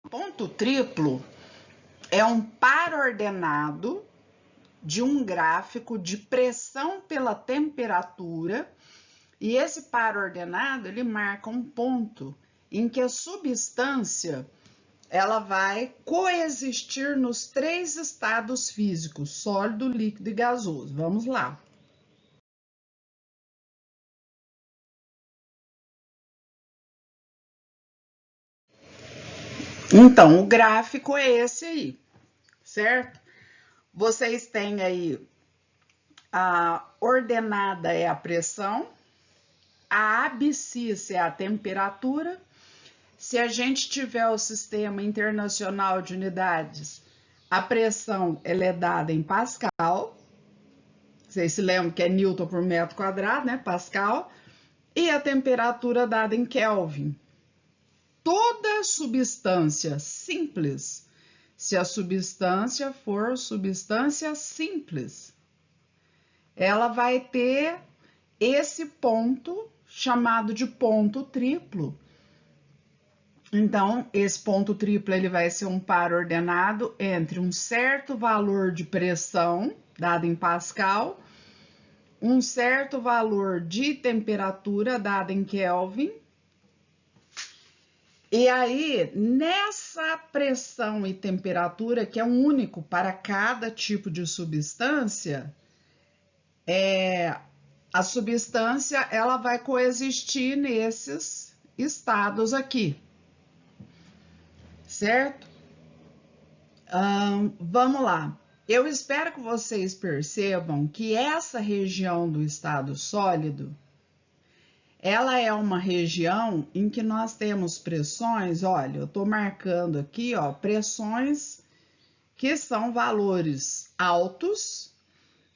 Ponto triplo é um par ordenado de um gráfico de pressão pela temperatura, e esse par ordenado ele marca um ponto em que a substância ela vai coexistir nos três estados físicos, sólido, líquido e gasoso. Vamos lá. Então, o gráfico é esse aí, certo? Vocês têm aí a ordenada é a pressão, a abscissa é a temperatura. Se a gente tiver o sistema internacional de unidades, a pressão ela é dada em Pascal. Vocês se lembram que é Newton por metro quadrado, né? Pascal. E a temperatura dada em Kelvin. Toda substância simples, se a substância for substância simples, ela vai ter esse ponto chamado de ponto triplo. Então, esse ponto triplo ele vai ser um par ordenado entre um certo valor de pressão, dado em Pascal, um certo valor de temperatura, dado em Kelvin. E aí, nessa pressão e temperatura, que é único para cada tipo de substância, a substância ela vai coexistir nesses estados aqui, certo? Vamos lá. Eu espero que vocês percebam que essa região do estado sólido, ela é uma região em que nós temos pressões, olha, eu estou marcando aqui, ó, pressões que são valores altos,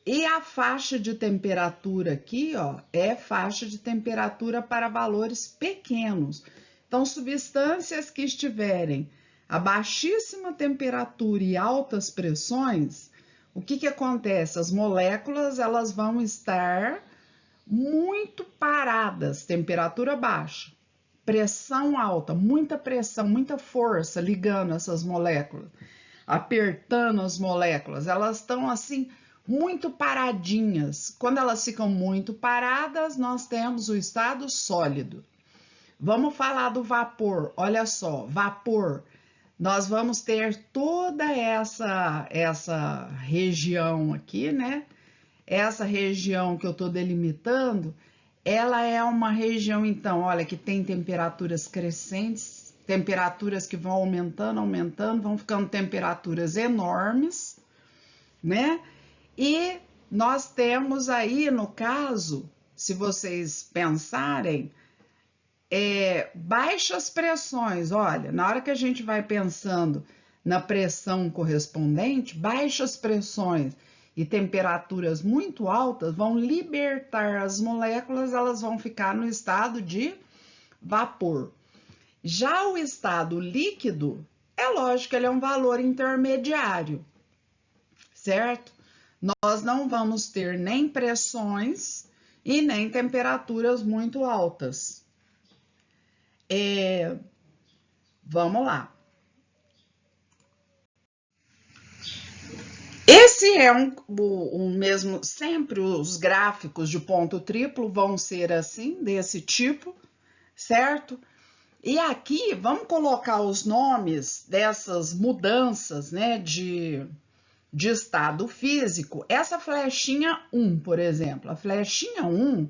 e a faixa de temperatura aqui, ó, é faixa de temperatura para valores pequenos. Então, substâncias que estiverem a baixíssima temperatura e altas pressões, o que acontece? As moléculas elas vão estar muito paradas, temperatura baixa, pressão alta, muita força ligando essas moléculas, apertando as moléculas, elas estão assim muito paradinhas. Quando elas ficam muito paradas, nós temos o estado sólido. Vamos falar do vapor. Olha só, vapor. Nós vamos ter toda essa região aqui, né? Essa região que eu estou delimitando, ela é uma região, então, olha, que tem temperaturas crescentes, temperaturas que vão aumentando, vão ficando temperaturas enormes, né? E nós temos aí, no caso, se vocês pensarem, baixas pressões. Olha, na hora que a gente vai pensando na pressão correspondente, baixas pressões e temperaturas muito altas vão libertar as moléculas, elas vão ficar no estado de vapor. Já o estado líquido, é lógico que ele é um valor intermediário, certo? Nós não vamos ter nem pressões e nem temperaturas muito altas. Vamos lá. Esse é um mesmo, sempre os gráficos de ponto triplo vão ser assim, desse tipo, certo? E aqui, vamos colocar os nomes dessas mudanças, né, de estado físico. Essa flechinha 1, por exemplo, a flechinha 1,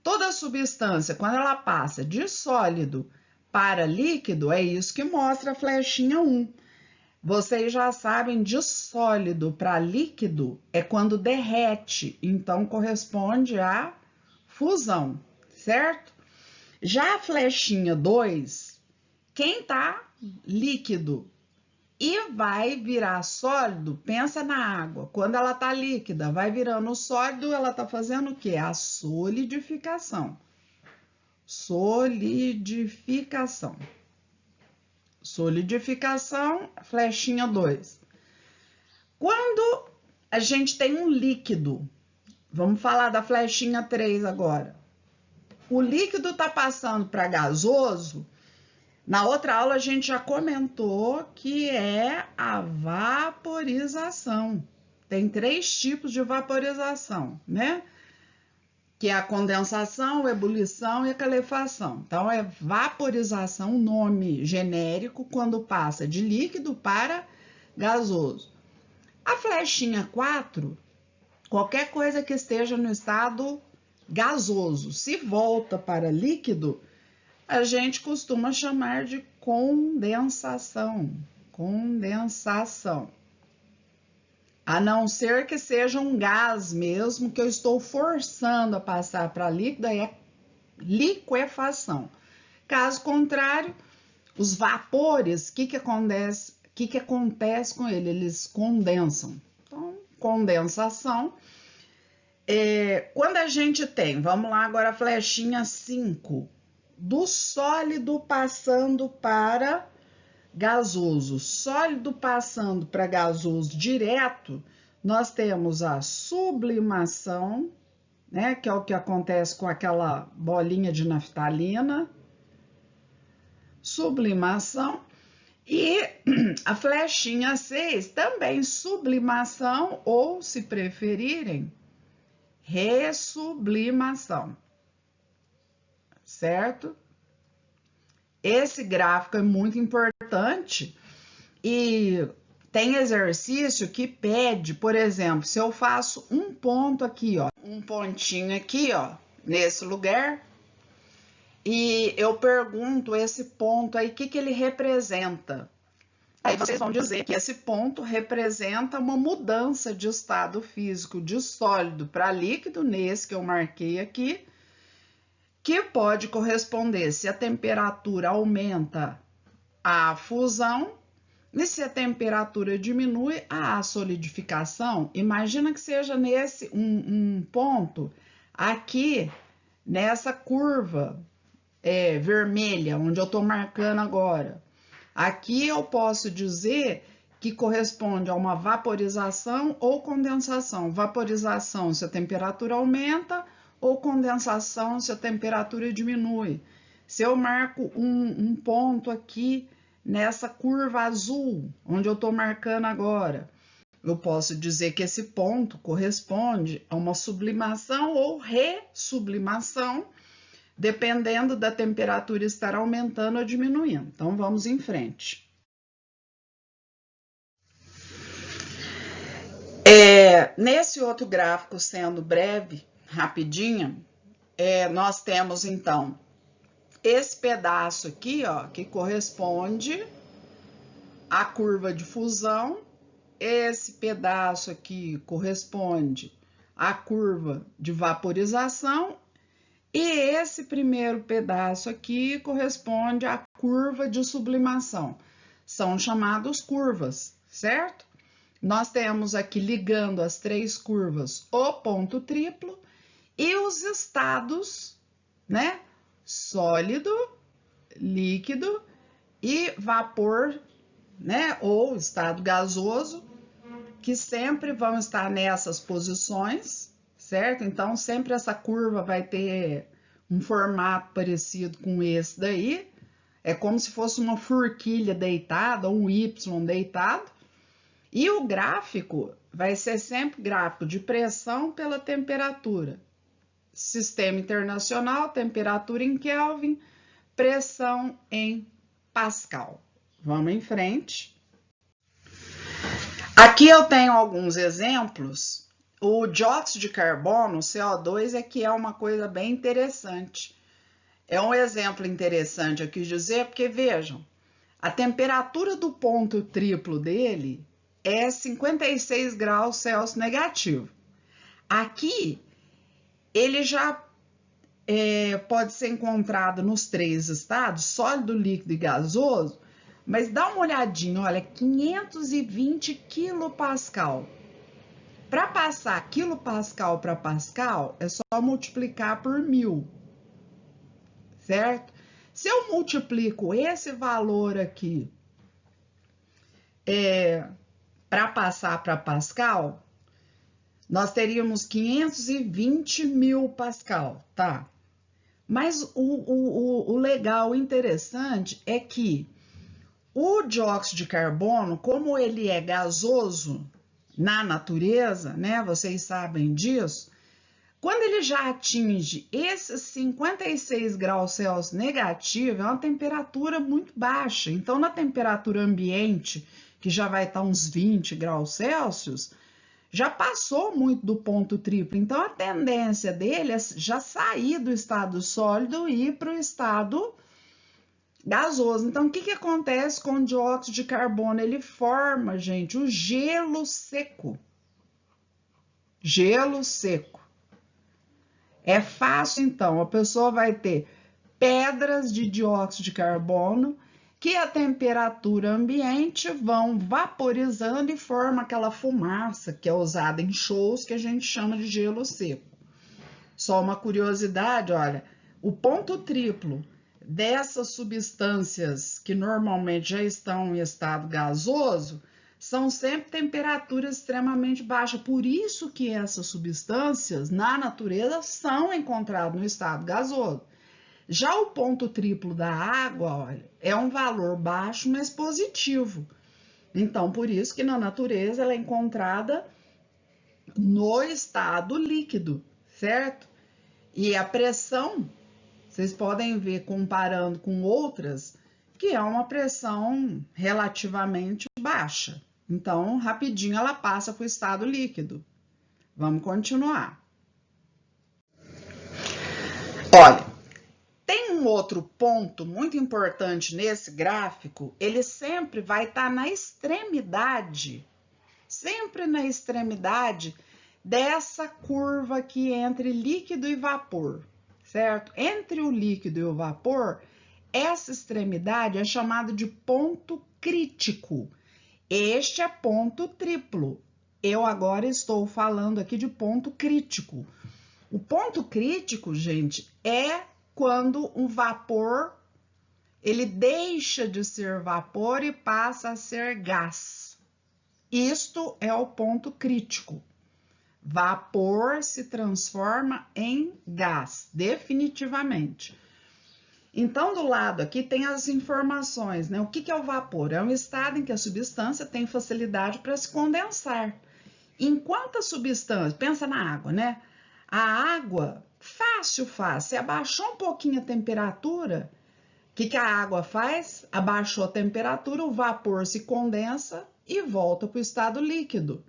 toda substância, quando ela passa de sólido para líquido, é isso que mostra a flechinha 1. Vocês já sabem, de sólido para líquido é quando derrete, então corresponde à fusão, certo? Já a flechinha 2, quem tá líquido e vai virar sólido, pensa na água. Quando ela tá líquida, vai virando sólido, ela tá fazendo o quê? A solidificação. Solidificação. Solidificação, flechinha 2. Quando a gente tem um líquido, vamos falar da flechinha 3 agora. O líquido está passando para gasoso, Na outra aula a gente já comentou que é a vaporização. Tem 3 tipos de vaporização, né? Que é a condensação, a ebulição e a calefação. Então, é vaporização, nome genérico, quando passa de líquido para gasoso. A flechinha 4, qualquer coisa que esteja no estado gasoso, se volta para líquido, a gente costuma chamar de condensação. Condensação. A não ser que seja um gás mesmo, que eu estou forçando a passar para líquido, aí é liquefação. Caso contrário, os vapores, o que acontece com ele? Eles condensam. Então, condensação. Quando a gente tem, vamos lá agora a flechinha 5, do sólido passando para gasoso, sólido passando para gasoso direto, nós temos a sublimação, né, que é o que acontece com aquela bolinha de naftalina, sublimação, e a flechinha 6 também sublimação, ou se preferirem, ressublimação, certo? Esse gráfico é muito importante e tem exercício que pede, por exemplo, se eu faço um ponto aqui, ó, um pontinho aqui, ó, nesse lugar, e eu pergunto esse ponto aí, o que ele representa? Aí vocês vão dizer que esse ponto representa uma mudança de estado físico de sólido para líquido, nesse que eu marquei aqui, que pode corresponder se a temperatura aumenta a fusão e se a temperatura diminui a solidificação. Imagina que seja nesse um ponto aqui nessa curva vermelha, onde eu estou marcando agora. Aqui eu posso dizer que corresponde a uma vaporização ou condensação. Vaporização se a temperatura aumenta, ou condensação se a temperatura diminui. Se eu marco um ponto aqui nessa curva azul, onde eu estou marcando agora, eu posso dizer que esse ponto corresponde a uma sublimação ou ressublimação, dependendo da temperatura estar aumentando ou diminuindo. Então, vamos em frente. Nesse outro gráfico, sendo breve, rapidinho, nós temos, então, esse pedaço aqui, ó, que corresponde à curva de fusão, esse pedaço aqui corresponde à curva de vaporização, e esse primeiro pedaço aqui corresponde à curva de sublimação. São chamados curvas, certo? Nós temos aqui, ligando as 3 curvas, o ponto triplo e os estados, né? Sólido, líquido e vapor, né? Ou estado gasoso, que sempre vão estar nessas posições, certo? Então, sempre essa curva vai ter um formato parecido com esse daí. É como se fosse uma forquilha deitada, ou um Y deitado. E o gráfico vai ser sempre gráfico de pressão pela temperatura. Sistema internacional, temperatura em Kelvin, pressão em Pascal. Vamos em frente. Aqui eu tenho alguns exemplos. O dióxido de carbono, CO2, é uma coisa bem interessante. É um exemplo interessante aqui dizer, porque vejam, a temperatura do ponto triplo dele é 56 graus Celsius negativo. Aqui, ele já pode ser encontrado nos 3 estados, sólido, líquido e gasoso, mas dá uma olhadinha, olha, 520 quilopascal. Para passar quilopascal para pascal, é só multiplicar por 1000, certo? Se eu multiplico esse valor aqui para passar para pascal, nós teríamos 520 mil pascal, tá? Mas o legal, o interessante é que o dióxido de carbono, como ele é gasoso na natureza, né? Vocês sabem disso. Quando ele já atinge esses 56 graus Celsius negativo, é uma temperatura muito baixa. Então, na temperatura ambiente, que já vai estar uns 20 graus Celsius, já passou muito do ponto triplo. Então, a tendência dele é já sair do estado sólido e ir para o estado gasoso. Então, o que acontece com o dióxido de carbono? Ele forma, gente, o gelo seco. Gelo seco. É fácil, então, a pessoa vai ter pedras de dióxido de carbono que a temperatura ambiente vão vaporizando e forma aquela fumaça que é usada em shows que a gente chama de gelo seco. Só uma curiosidade, olha, o ponto triplo dessas substâncias que normalmente já estão em estado gasoso são sempre temperaturas extremamente baixas. Por isso que essas substâncias na natureza são encontradas no estado gasoso. Já o ponto triplo da água, olha, é um valor baixo, mas positivo. Então, por isso que na natureza ela é encontrada no estado líquido, certo? E a pressão, vocês podem ver comparando com outras, que é uma pressão relativamente baixa. Então, rapidinho ela passa para o estado líquido. Vamos continuar. Olha, tem um outro ponto muito importante nesse gráfico, ele sempre vai estar na extremidade, sempre na extremidade dessa curva aqui entre líquido e vapor, certo? Entre o líquido e o vapor, essa extremidade é chamada de ponto crítico. Este é ponto triplo. Eu agora estou falando aqui de ponto crítico. O ponto crítico, gente, é quando um vapor ele deixa de ser vapor e passa a ser gás. Isto é o ponto crítico. Vapor se transforma em gás, definitivamente. Então, do lado aqui tem as informações, né? O que é o vapor? É um estado em que a substância tem facilidade para se condensar. Enquanto a substância, pensa na água, né? A água, fácil, se abaixou um pouquinho a temperatura, o que a água faz? Abaixou a temperatura, o vapor se condensa e volta para o estado líquido,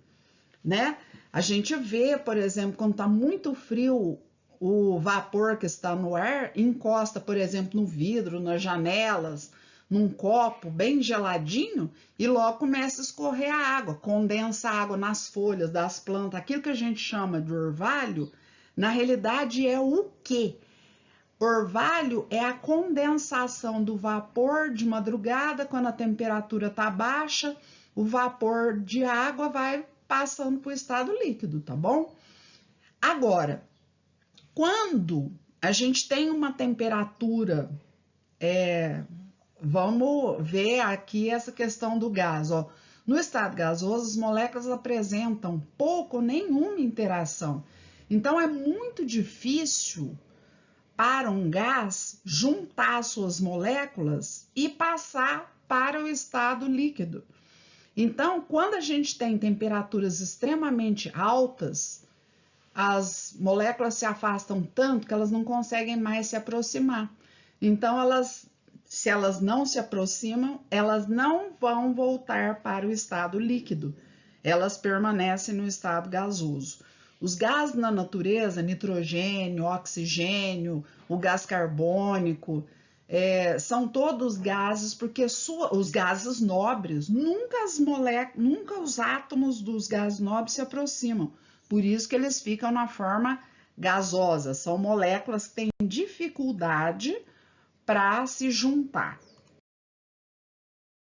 né? A gente vê, por exemplo, quando está muito frio, o vapor que está no ar encosta, por exemplo, no vidro, nas janelas, num copo bem geladinho e logo começa a escorrer a água, condensa a água nas folhas das plantas. Aquilo que a gente chama de orvalho, na realidade é o quê? Orvalho é a condensação do vapor de madrugada, quando a temperatura está baixa, o vapor de água vai passando para o estado líquido, tá bom? Agora, quando a gente tem uma temperatura, vamos ver aqui essa questão do gás, ó. No estado gasoso, as moléculas apresentam pouco ou nenhuma interação. Então, é muito difícil para um gás juntar suas moléculas e passar para o estado líquido. Então, quando a gente tem temperaturas extremamente altas, as moléculas se afastam tanto que elas não conseguem mais se aproximar. Então, se elas não se aproximam, elas não vão voltar para o estado líquido. Elas permanecem no estado gasoso. Os gases na natureza, nitrogênio, oxigênio, o gás carbônico, são todos gases, porque os gases nobres, nunca os átomos dos gases nobres se aproximam. Por isso que eles ficam na forma gasosa. São moléculas que têm dificuldade para se juntar.